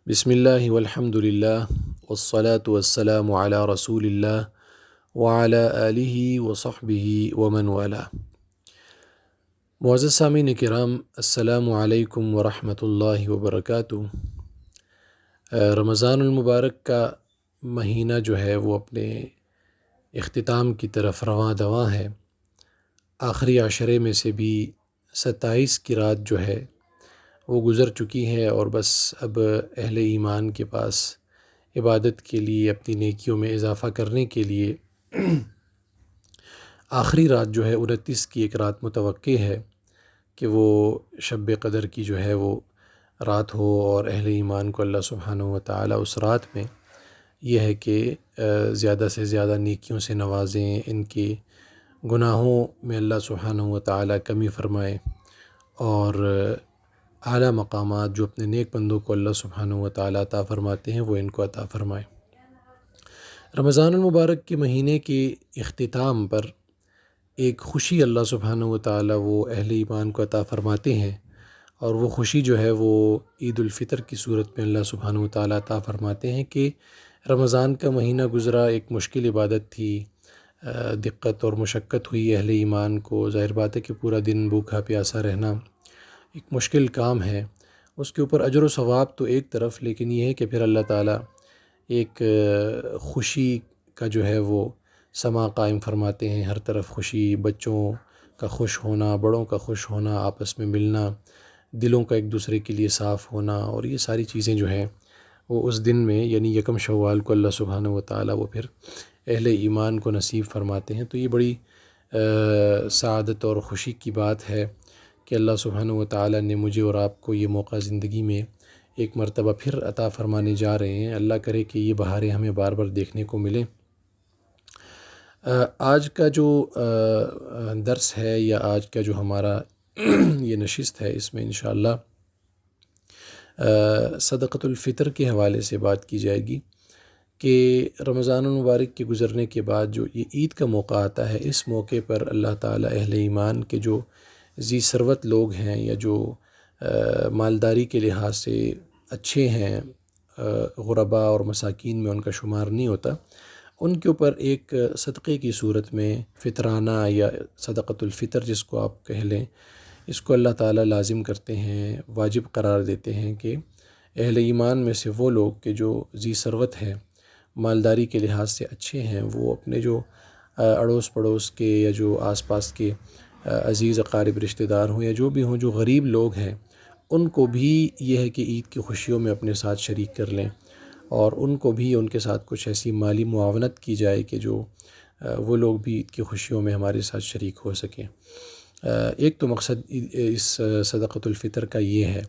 بسم اللہ والحمد للہ والصلاة والسلام علی رسول اللہ وعلی آلہ وصحبہ ومن والاه۔ معزز سامعین کرام، السلام علیکم ورحمۃ اللہ وبرکاتہ۔ رمضان المبارک کا مہینہ جو ہے وہ اپنے اختتام کی طرف رواں دواں ہے۔ آخری عشرے میں سے بھی 27 کی رات جو ہے وہ گزر چکی ہے، اور بس اب اہل ایمان کے پاس عبادت کے لیے، اپنی نیکیوں میں اضافہ کرنے کے لیے آخری رات جو ہے 29 کی ایک رات متوقع ہے کہ وہ شب قدر کی جو ہے وہ رات ہو، اور اہل ایمان کو اللہ سبحانہ و تعالی اس رات میں یہ ہے کہ زیادہ سے زیادہ نیکیوں سے نوازیں، ان کے گناہوں میں اللہ سبحانہ و تعالی کمی فرمائے، اور اعلیٰ مقامات جو اپنے نیک بندوں کو اللہ سبحانہ و تعالی عطا فرماتے ہیں وہ ان کو عطا فرمائے۔ رمضان المبارک کے مہینے کے اختتام پر ایک خوشی اللہ سبحانہ و تعالی وہ اہل ایمان کو عطا فرماتے ہیں، اور وہ خوشی جو ہے وہ عید الفطر کی صورت میں اللہ سبحانہ و تعالی عطا فرماتے ہیں کہ رمضان کا مہینہ گزرا، ایک مشکل عبادت تھی، دقت اور مشقت ہوئی اہل ایمان کو، ظاہر بات ہے کہ پورا دن بھوکا پیاسا رہنا ایک مشکل کام ہے، اس کے اوپر اجر و ثواب تو ایک طرف، لیکن یہ ہے کہ پھر اللہ تعالیٰ ایک خوشی کا جو ہے وہ سما قائم فرماتے ہیں، ہر طرف خوشی، بچوں کا خوش ہونا، بڑوں کا خوش ہونا، آپس میں ملنا، دلوں کا ایک دوسرے کے لیے صاف ہونا، اور یہ ساری چیزیں جو ہیں وہ اس دن میں یعنی یکم شوال کو اللہ سبحانہ و تعالیٰ وہ پھر اہل ایمان کو نصیب فرماتے ہیں۔ تو یہ بڑی سعادت اور خوشی کی بات ہے کہ اللہ سبحانہ و تعالیٰ نے مجھے اور آپ کو یہ موقع زندگی میں ایک مرتبہ پھر عطا فرمانے جا رہے ہیں۔ اللہ کرے کہ یہ بہاریں ہمیں بار بار دیکھنے کو ملیں۔ آج کا جو درس ہے، یا آج کا جو ہمارا یہ نشست ہے، اس میں انشاءاللہ صدقۃ الفطر کے حوالے سے بات کی جائے گی کہ رمضان المبارک کے گزرنے کے بعد جو یہ عید کا موقع آتا ہے، اس موقع پر اللہ تعالیٰ اہل ایمان کے جو ذی ثروت لوگ ہیں، یا جو مالداری کے لحاظ سے اچھے ہیں، غرباء اور مساکین میں ان کا شمار نہیں ہوتا، ان کے اوپر ایک صدقے کی صورت میں فطرانہ یا صدقۃ الفطر جس کو آپ کہہ لیں، اس کو اللہ تعالیٰ لازم کرتے ہیں، واجب قرار دیتے ہیں کہ اہل ایمان میں سے وہ لوگ کہ جو ذی ثروت ہیں، مالداری کے لحاظ سے اچھے ہیں، وہ اپنے جو اڑوس پڑوس کے یا جو آس پاس کے عزیز اقارب رشتہ دار ہوں، یا جو بھی ہوں، جو غریب لوگ ہیں، ان کو بھی یہ ہے کہ عید کی خوشیوں میں اپنے ساتھ شریک کر لیں، اور ان کو بھی ان کے ساتھ کچھ ایسی مالی معاونت کی جائے کہ جو وہ لوگ بھی عید کی خوشیوں میں ہمارے ساتھ شریک ہو سکیں۔ ایک تو مقصد اس صدقۃ الفطر کا یہ ہے۔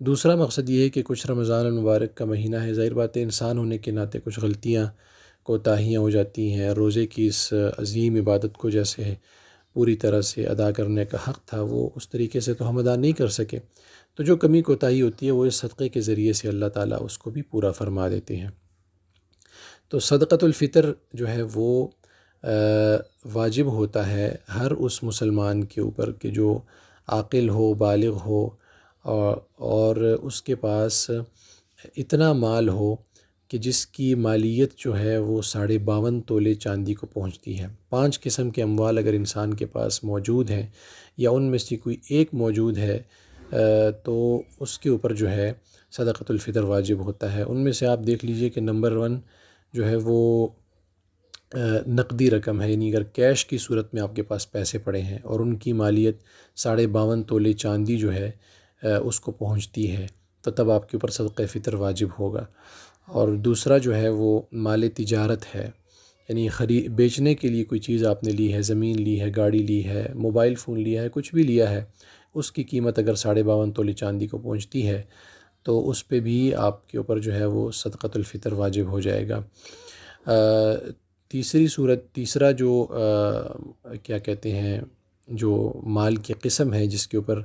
دوسرا مقصد یہ ہے کہ کچھ رمضان المبارک کا مہینہ ہے، ظاہر بات ہے انسان ہونے کے ناطے کچھ غلطیاں کوتاہیاں ہو جاتی ہیں، روزے کی اس عظیم عبادت کو جیسے پوری طرح سے ادا کرنے کا حق تھا وہ اس طریقے سے تو ہم ادا نہیں کر سکے، تو جو کمی کوتاہی ہوتی ہے وہ اس صدقے کے ذریعے سے اللہ تعالیٰ اس کو بھی پورا فرما دیتے ہیں۔ تو صدقۃ الفطر جو ہے وہ واجب ہوتا ہے ہر اس مسلمان کے اوپر کہ جو عاقل ہو، بالغ ہو، اور اس کے پاس اتنا مال ہو کہ جس کی مالیت جو ہے وہ 52.5 تولے چاندی کو پہنچتی ہے۔ 5 قسم کے اموال اگر انسان کے پاس موجود ہیں، یا ان میں سے کوئی ایک موجود ہے، تو اس کے اوپر جو ہے صدقۃ الفطر واجب ہوتا ہے۔ ان میں سے آپ دیکھ لیجئے کہ نمبر 1 جو ہے وہ نقدی رقم ہے، یعنی اگر کیش کی صورت میں آپ کے پاس پیسے پڑے ہیں اور ان کی مالیت 52.5 تولے چاندی جو ہے اس کو پہنچتی ہے، تو تب آپ کے اوپر صدقہ فطر واجب ہوگا۔ اور دوسرا جو ہے وہ مال تجارت ہے، یعنی بیچنے کے لیے کوئی چیز آپ نے لی ہے، زمین لی ہے، گاڑی لی ہے، موبائل فون لیا ہے، کچھ بھی لیا ہے، اس کی قیمت اگر 52.5 تولے چاندی کو پہنچتی ہے تو اس پہ بھی آپ کے اوپر جو ہے وہ صدقۃ الفطر واجب ہو جائے گا۔ تیسرا جو کیا کہتے ہیں، جو مال کی قسم ہے جس کے اوپر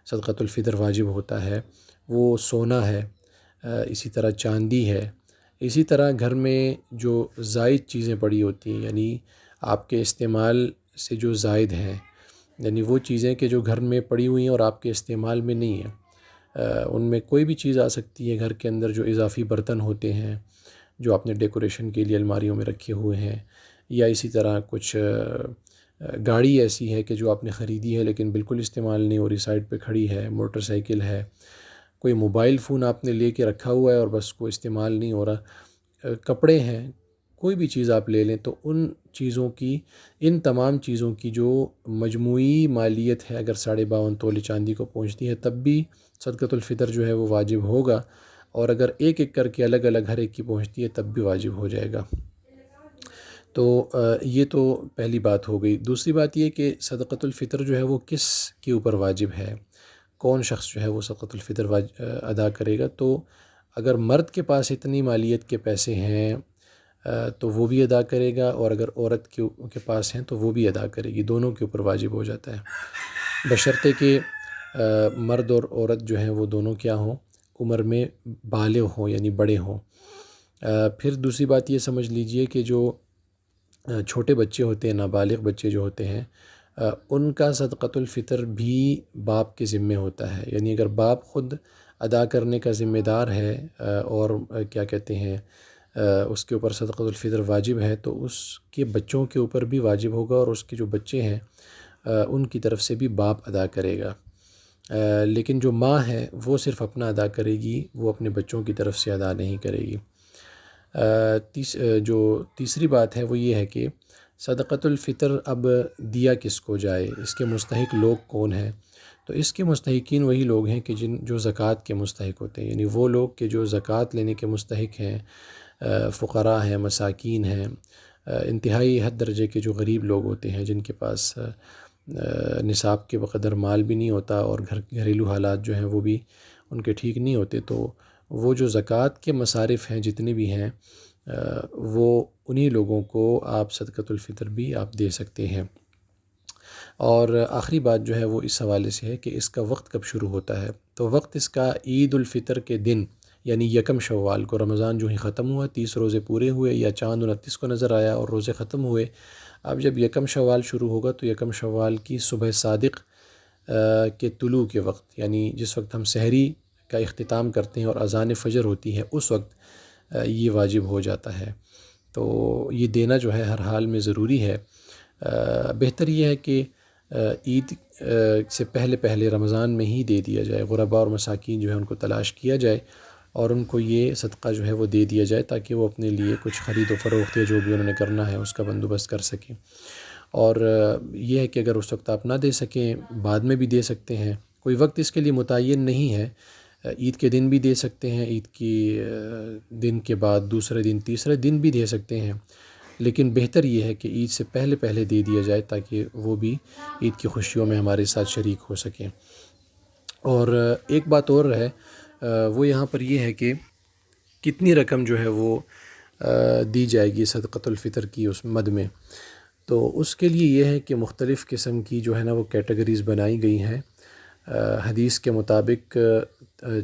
صدقۃ الفطر واجب ہوتا ہے، وہ سونا ہے، اسی طرح چاندی ہے، اسی طرح گھر میں جو زائد چیزیں پڑی ہوتی ہیں، یعنی آپ کے استعمال سے جو زائد ہیں، یعنی وہ چیزیں کہ جو گھر میں پڑی ہوئی ہیں اور آپ کے استعمال میں نہیں ہیں، ان میں کوئی بھی چیز آ سکتی ہے گھر کے اندر، جو اضافی برتن ہوتے ہیں جو آپ نے ڈیکوریشن کے لیے الماریوں میں رکھے ہوئے ہیں، یا اسی طرح کچھ گاڑی ایسی ہے کہ جو آپ نے خریدی ہے لیکن بالکل استعمال نہیں ہو رہی، سائڈ پہ کھڑی ہے، موٹر سائیکل ہے، کوئی موبائل فون آپ نے لے کے رکھا ہوا ہے اور بس کو استعمال نہیں ہو رہا، کپڑے ہیں، کوئی بھی چیز آپ لے لیں، تو ان تمام چیزوں کی جو مجموعی مالیت ہے، اگر 52.5 تولے چاندی کو پہنچتی ہے تب بھی صدقۃ الفطر جو ہے وہ واجب ہوگا، اور اگر ایک ایک کر کے الگ الگ ہر ایک کی پہنچتی ہے تب بھی واجب ہو جائے گا۔ تو یہ تو پہلی بات ہو گئی۔ دوسری بات یہ کہ صدقۃ الفطر جو ہے وہ کس کے اوپر واجب ہے، کون شخص جو ہے وہ صدقۃ الفطر ادا کرے گا؟ تو اگر مرد کے پاس اتنی مالیت کے پیسے ہیں تو وہ بھی ادا کرے گا، اور اگر عورت کے پاس ہیں تو وہ بھی ادا کرے گی، دونوں کے اوپر واجب ہو جاتا ہے، بشرطے کہ مرد اور عورت جو ہیں وہ دونوں کیا ہوں، عمر میں بالغ ہوں، یعنی بڑے ہوں۔ پھر دوسری بات یہ سمجھ لیجئے کہ جو چھوٹے بچے ہوتے ہیں، نابالغ بچے جو ہوتے ہیں، ان کا صدقۃ الفطر بھی باپ کے ذمے ہوتا ہے، یعنی اگر باپ خود ادا کرنے کا ذمہ دار ہے اور کیا کہتے ہیں اس کے اوپر صدقۃ الفطر واجب ہے، تو اس کے بچوں کے اوپر بھی واجب ہوگا، اور اس کے جو بچے ہیں ان کی طرف سے بھی باپ ادا کرے گا۔ لیکن جو ماں ہے وہ صرف اپنا ادا کرے گی، وہ اپنے بچوں کی طرف سے ادا نہیں کرے گی۔ جو تیسری بات ہے وہ یہ ہے کہ صدقۃ الفطر اب دیا کس کو جائے، اس کے مستحق لوگ کون ہیں؟ تو اس کے مستحقین وہی لوگ ہیں کہ جو زکوٰۃ کے مستحق ہوتے ہیں، یعنی وہ لوگ کہ جو زکوٰۃ لینے کے مستحق ہیں، فقراء ہیں، مساکین ہیں، انتہائی حد درجے کے جو غریب لوگ ہوتے ہیں، جن کے پاس نصاب کے بقدر مال بھی نہیں ہوتا، اور گھریلو حالات جو ہیں وہ بھی ان کے ٹھیک نہیں ہوتے، تو وہ جو زکوٰۃ کے مصارف ہیں جتنے بھی ہیں وہ انہی لوگوں کو آپ صدقۃ الفطر بھی آپ دے سکتے ہیں۔ اور آخری بات جو ہے وہ اس حوالے سے ہے کہ اس کا وقت کب شروع ہوتا ہے؟ تو وقت اس کا عید الفطر کے دن، یعنی یکم شوال کو، رمضان جو ہی ختم ہوا، 30 روزے پورے ہوئے یا چاند 29 کو نظر آیا اور روزے ختم ہوئے، اب جب یکم شوال شروع ہوگا تو یکم شوال کی صبح صادق کے طلوع کے وقت، یعنی جس وقت ہم سحری کا اختتام کرتے ہیں اور اذان فجر ہوتی ہے، اس وقت یہ واجب ہو جاتا ہے۔ تو یہ دینا جو ہے ہر حال میں ضروری ہے۔ بہتر یہ ہے کہ عید سے پہلے رمضان میں ہی دے دیا جائے، غرباء اور مساکین جو ہے ان کو تلاش کیا جائے اور ان کو یہ صدقہ جو ہے وہ دے دیا جائے، تاکہ وہ اپنے لیے کچھ خرید و فروخت یا جو بھی انہوں نے کرنا ہے اس کا بندوبست کر سکیں۔ اور یہ ہے کہ اگر اس وقت آپ نہ دے سکیں، بعد میں بھی دے سکتے ہیں، کوئی وقت اس کے لیے متعین نہیں ہے، عید کے دن بھی دے سکتے ہیں، عید کی دن کے بعد دوسرے دن، تیسرے دن بھی دے سکتے ہیں، لیکن بہتر یہ ہے کہ عید سے پہلے دے دیا جائے، تاکہ وہ بھی عید کی خوشیوں میں ہمارے ساتھ شریک ہو سکیں۔ اور ایک بات اور ہے، وہ یہاں پر یہ ہے کہ کتنی رقم جو ہے وہ دی جائے گی صدقۃ الفطر کی اس مد میں، تو اس کے لیے یہ ہے کہ مختلف قسم کی جو ہے نا وہ کیٹیگریز بنائی گئی ہیں۔ حدیث کے مطابق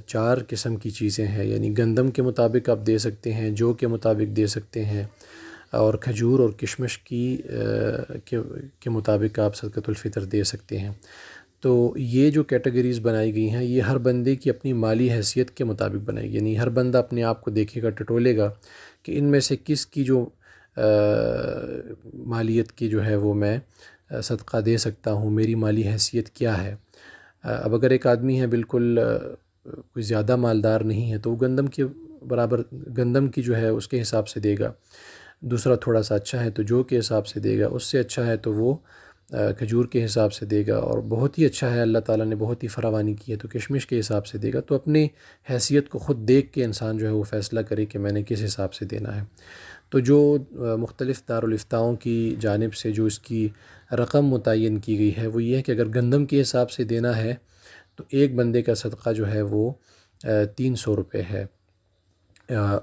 4 قسم کی چیزیں ہیں، یعنی گندم کے مطابق آپ دے سکتے ہیں، جو کے مطابق دے سکتے ہیں، اور کھجور اور کشمش کے مطابق آپ صدقۃ الفطر دے سکتے ہیں۔ تو یہ جو کیٹیگریز بنائی گئی ہیں، یہ ہر بندے کی اپنی مالی حیثیت کے مطابق بنائی گئی، یعنی ہر بندہ اپنے آپ کو دیکھے گا، ٹٹولے گا کہ ان میں سے کس کی جو مالیت کی جو ہے وہ میں صدقہ دے سکتا ہوں، میری مالی حیثیت کیا ہے۔ اب اگر ایک آدمی ہے بالکل کوئی زیادہ مالدار نہیں ہے، تو وہ گندم کے برابر، گندم کی جو ہے اس کے حساب سے دے گا، دوسرا تھوڑا سا اچھا ہے تو جو کے حساب سے دے گا، اس سے اچھا ہے تو وہ کھجور کے حساب سے دے گا، اور بہت ہی اچھا ہے، اللہ تعالیٰ نے بہت ہی فراوانی کی ہے تو کشمش کے حساب سے دے گا۔ تو اپنی حیثیت کو خود دیکھ کے انسان جو ہے وہ فیصلہ کرے کہ میں نے کس حساب سے دینا ہے۔ تو جو مختلف دارالافتاؤں کی جانب سے جو اس کی رقم متعین کی گئی ہے وہ یہ ہے کہ اگر گندم کے حساب سے دینا ہے تو ایک بندے کا صدقہ جو ہے وہ 300 روپے ہے،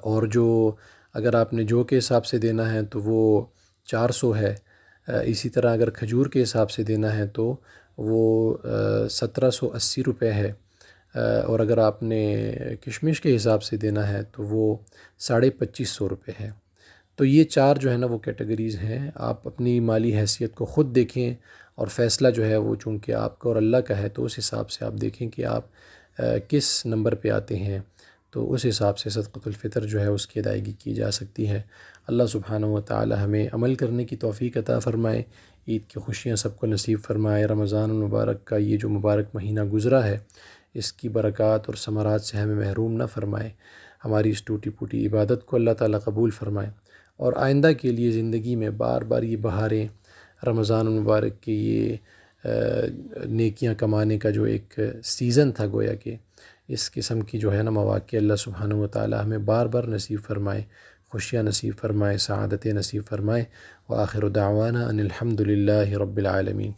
اور جو اگر آپ نے جو کے حساب سے دینا ہے تو وہ 400 ہے۔ اسی طرح اگر کھجور کے حساب سے دینا ہے تو وہ 1780 روپے ہے، اور اگر آپ نے کشمش کے حساب سے دینا ہے تو وہ 2550 روپے ہے۔ تو یہ 4 جو ہے نا وہ کیٹیگریز ہیں، آپ اپنی مالی حیثیت کو خود دیکھیں، اور فیصلہ جو ہے وہ چونکہ آپ کا اور اللہ کا ہے، تو اس حساب سے آپ دیکھیں کہ آپ کس نمبر پہ آتے ہیں، تو اس حساب سے صدقۃ الفطر جو ہے اس کی ادائیگی کی جا سکتی ہے۔ اللہ سبحانہ و تعالی ہمیں عمل کرنے کی توفیق عطا فرمائے، عید کی خوشیاں سب کو نصیب فرمائے، رمضان المبارک کا یہ جو مبارک مہینہ گزرا ہے اس کی برکات اور ثمرات سے ہمیں محروم نہ فرمائے، ہماری اس ٹوٹی پھوٹی عبادت کو اللہ تعالیٰ قبول فرمائے، اور آئندہ کے لیے زندگی میں بار بار یہ بہاریں، رمضان المبارک کے یہ نیکیاں کمانے کا جو ایک سیزن تھا گویا کہ، اس قسم کی جو ہے نا مواقع اللہ سبحانہ و تعالیٰ ہمیں بار بار نصیب فرمائے، خوشیاں نصیب فرمائے، سعادتیں نصیب فرمائے۔ وآخر دعوانا ان الحمد للہ رب العالمین۔